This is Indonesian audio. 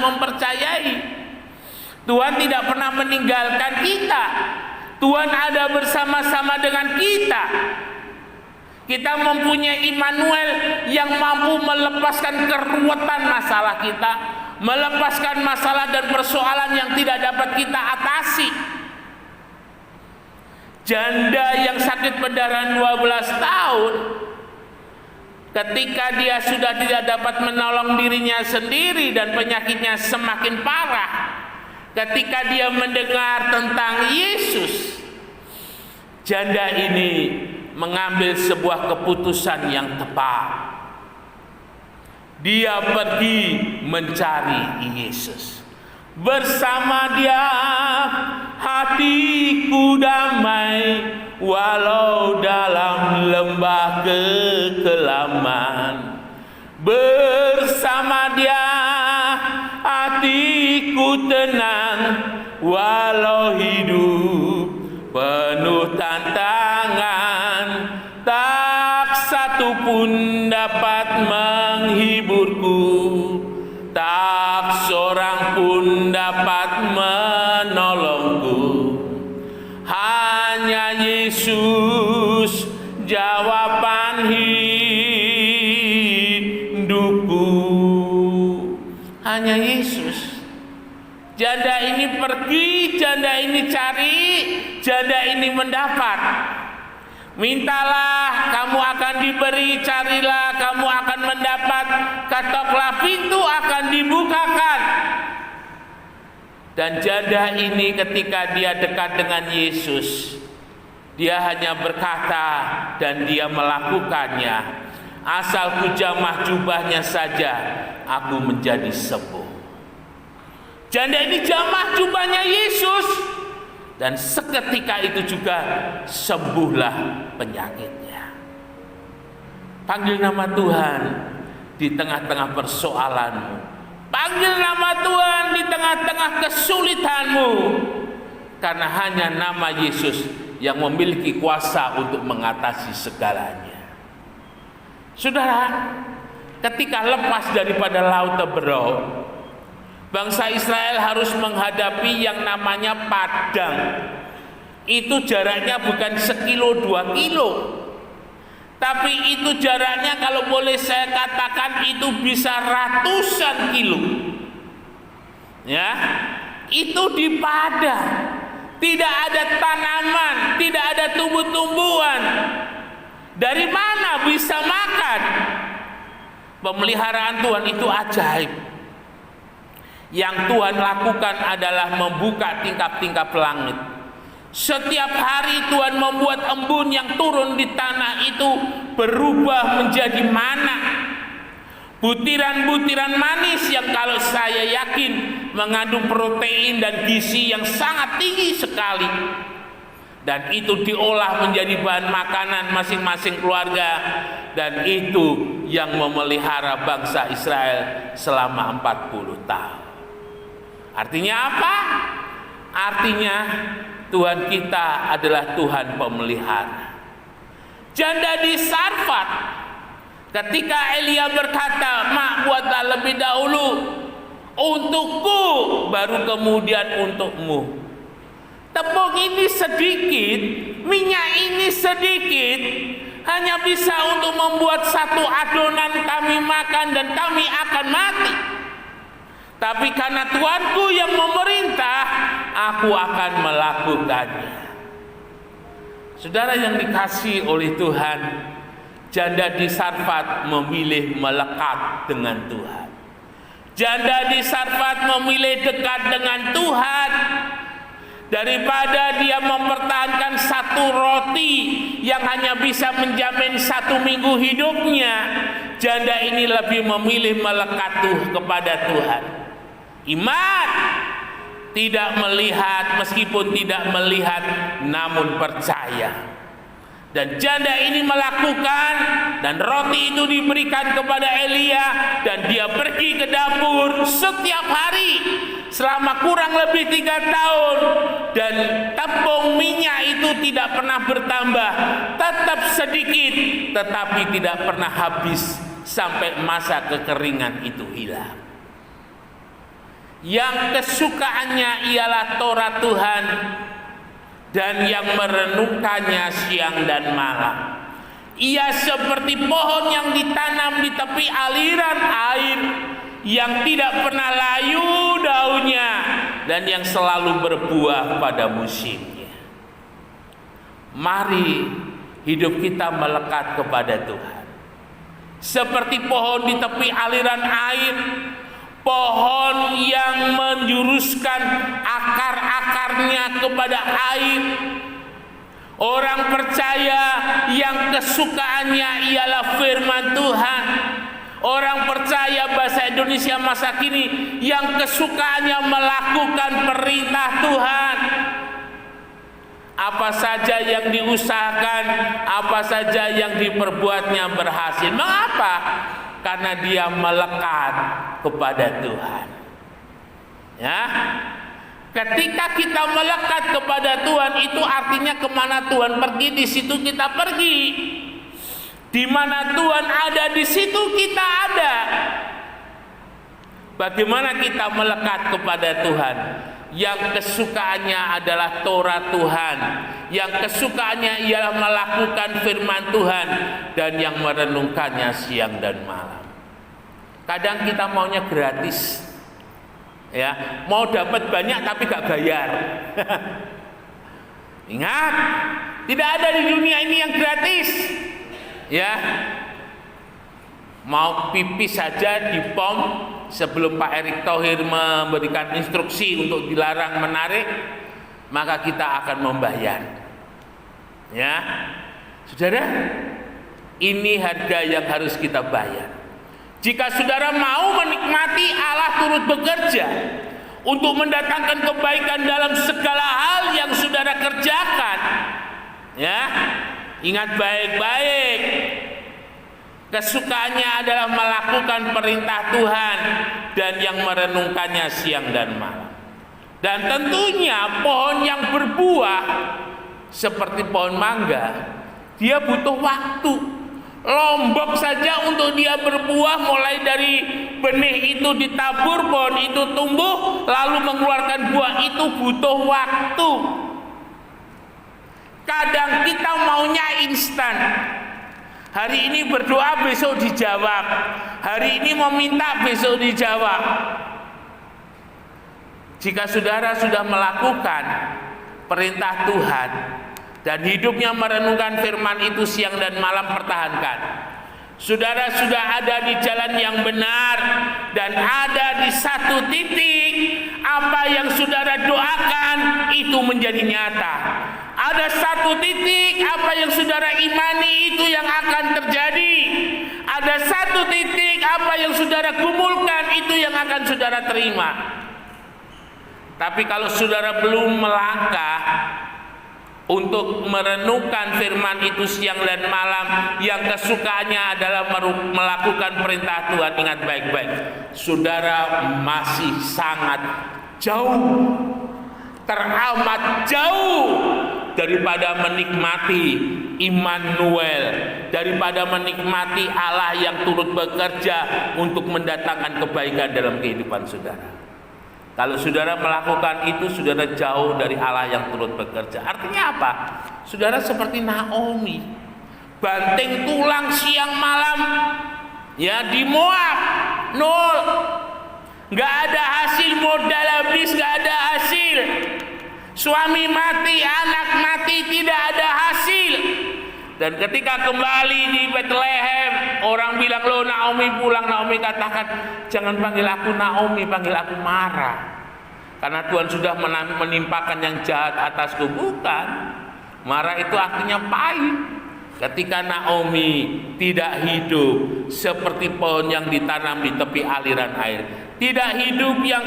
mempercayai. Tuhan tidak pernah meninggalkan kita. Tuhan ada bersama-sama dengan kita. Kita mempunyai Immanuel yang mampu melepaskan keruwetan masalah kita, melepaskan masalah dan persoalan yang tidak dapat kita atasi. Janda yang sakit pendarahan 12 tahun, ketika dia sudah tidak dapat menolong dirinya sendiri dan penyakitnya semakin parah, ketika dia mendengar tentang Yesus, janda ini mengambil sebuah keputusan yang tepat. Dia pergi mencari Yesus. Bersama dia hatiku damai, walau dalam lembah kekelaman. Bersama dia hatiku tenang, walau hidup penuh tantangan. Tak satu pun dapat menghiburku, tak seorang pun dapat menolongku. Hanya Yesus jawaban hidupku. Hanya Yesus. Janda ini pergi, janda ini cari, janda ini mendapat. Mintalah, kamu akan diberi, carilah, kamu akan mendapat, ketoklah, pintu akan dibukakan. Dan janda ini ketika dia dekat dengan Yesus, dia hanya berkata dan dia melakukannya. Asal ku jamah jubahnya saja, aku menjadi sembuh. Janda ini jamah jubahnya Yesus, dan seketika itu juga sembuhlah penyakitnya. Panggil nama Tuhan di tengah-tengah persoalanmu. Panggil nama Tuhan di tengah-tengah kesulitanmu. Karena hanya nama Yesus yang memiliki kuasa untuk mengatasi segalanya. Saudara, ketika lepas daripada laut Teberau, bangsa Israel harus menghadapi yang namanya padang. Itu jaraknya bukan 1-2 kilo, tapi itu jaraknya kalau boleh saya katakan itu bisa ratusan kilo. Ya, itu di padang, tidak ada tanaman, tidak ada tumbuh-tumbuhan. Dari mana bisa makan? Pemeliharaan Tuhan itu ajaib. Yang Tuhan lakukan adalah membuka tingkap-tingkap langit. Setiap hari Tuhan membuat embun yang turun di tanah itu berubah menjadi mana. Butiran-butiran manis yang kalau saya yakin mengandung protein dan gizi yang sangat tinggi sekali. Dan itu diolah menjadi bahan makanan masing-masing keluarga. Dan itu yang memelihara bangsa Israel selama 40 tahun. Artinya apa? Artinya Tuhan kita adalah Tuhan pemelihara. Janda di Sarfat, ketika Elia berkata, "Mak, buatlah lebih dahulu untukku, baru kemudian untukmu." Tepung ini sedikit, minyak ini sedikit, hanya bisa untuk membuat satu adonan kami makan dan kami akan mati. Tapi karena Tuanku yang memerintah, aku akan melakukannya. Saudara yang dikasihi oleh Tuhan, janda di Sarfat memilih melekat dengan Tuhan. Janda di Sarfat memilih dekat dengan Tuhan. Daripada dia mempertahankan satu roti yang hanya bisa menjamin 1 minggu hidupnya, janda ini lebih memilih melekat kepada Tuhan. Iman, tidak melihat, meskipun tidak melihat namun percaya. Dan janda ini melakukan, dan roti itu diberikan kepada Elia, dan dia pergi ke dapur setiap hari selama kurang lebih 3 tahun, dan tepung minyak itu tidak pernah bertambah, tetap sedikit, tetapi tidak pernah habis sampai masa kekeringan itu hilang. yang kesukaannya ialah Taurat Tuhan dan yang merenungkannya siang dan malam. Ia seperti pohon yang ditanam di tepi aliran air, yang tidak pernah layu daunnya dan yang selalu berbuah pada musimnya. Mari hidup kita melekat kepada Tuhan. Seperti pohon di tepi aliran air, pohon yang menjuruskan akar-akarnya kepada air. Orang percaya yang kesukaannya ialah firman Tuhan. Orang percaya bahasa Indonesia masa kini yang kesukaannya melakukan perintah Tuhan. Apa saja yang diusahakan, apa saja yang diperbuatnya berhasil. Mengapa? Karena dia melekat kepada Tuhan. Ya, ketika kita melekat kepada Tuhan, itu artinya kemana Tuhan pergi, di situ kita pergi. Di mana Tuhan ada, di situ kita ada. Bagaimana kita melekat kepada Tuhan? Yang kesukaannya adalah Taurat Tuhan, yang kesukaannya ialah melakukan firman Tuhan, dan yang merenungkannya siang dan malam. Kadang kita maunya gratis, ya, mau dapat banyak tapi gak bayar. Ingat, tidak ada di dunia ini yang gratis. Ya, mau pipis saja di pom, sebelum Pak Erick Thohir memberikan instruksi untuk dilarang menarik, maka kita akan membayar. Ya, saudara, ini harga yang harus kita bayar. Jika saudara mau menikmati Allah turut bekerja untuk mendatangkan kebaikan dalam segala hal yang saudara kerjakan, ya, ingat baik-baik, kesukaannya adalah melakukan perintah Tuhan dan yang merenungkannya siang dan malam. Dan tentunya pohon yang berbuah seperti pohon mangga, dia butuh waktu. Lombok saja untuk dia berbuah, mulai dari benih itu ditabur, pohon itu tumbuh, lalu mengeluarkan buah, itu butuh waktu. Kadang kita maunya instan. Hari ini berdoa, besok dijawab. Hari ini mau minta, besok dijawab. Jika saudara sudah melakukan perintah Tuhan dan hidupnya merenungkan firman itu siang dan malam, pertahankan. Saudara sudah ada di jalan yang benar dan ada di satu titik, apa yang saudara doakan itu menjadi nyata. Ada satu titik, apa yang saudara imani itu yang akan terjadi. Ada satu titik, apa yang saudara gumulkan itu yang akan saudara terima. Tapi kalau saudara belum melangkah untuk merenungkan firman itu siang dan malam, yang kesukaannya adalah melakukan perintah Tuhan, ingat baik-baik, saudara masih sangat jauh, teramat jauh daripada menikmati Immanuel, daripada menikmati Allah yang turut bekerja untuk mendatangkan kebaikan dalam kehidupan saudara. Kalau saudara melakukan itu, saudara jauh dari Allah yang turut bekerja. Artinya apa? Saudara seperti Naomi, banting tulang siang malam, ya, di Moab, nol, nggak ada hasil, modal habis, nggak ada hasil. Suami mati, anak mati, tidak ada hasil. Dan ketika kembali di Bethlehem, orang bilang, loh Naomi pulang. Naomi katakan, jangan panggil aku Naomi, panggil aku Mara. Karena Tuhan sudah menimpakan yang jahat atasku. Bukan, Mara itu artinya pahit. Ketika Naomi tidak hidup seperti pohon yang ditanam di tepi aliran air, tidak hidup yang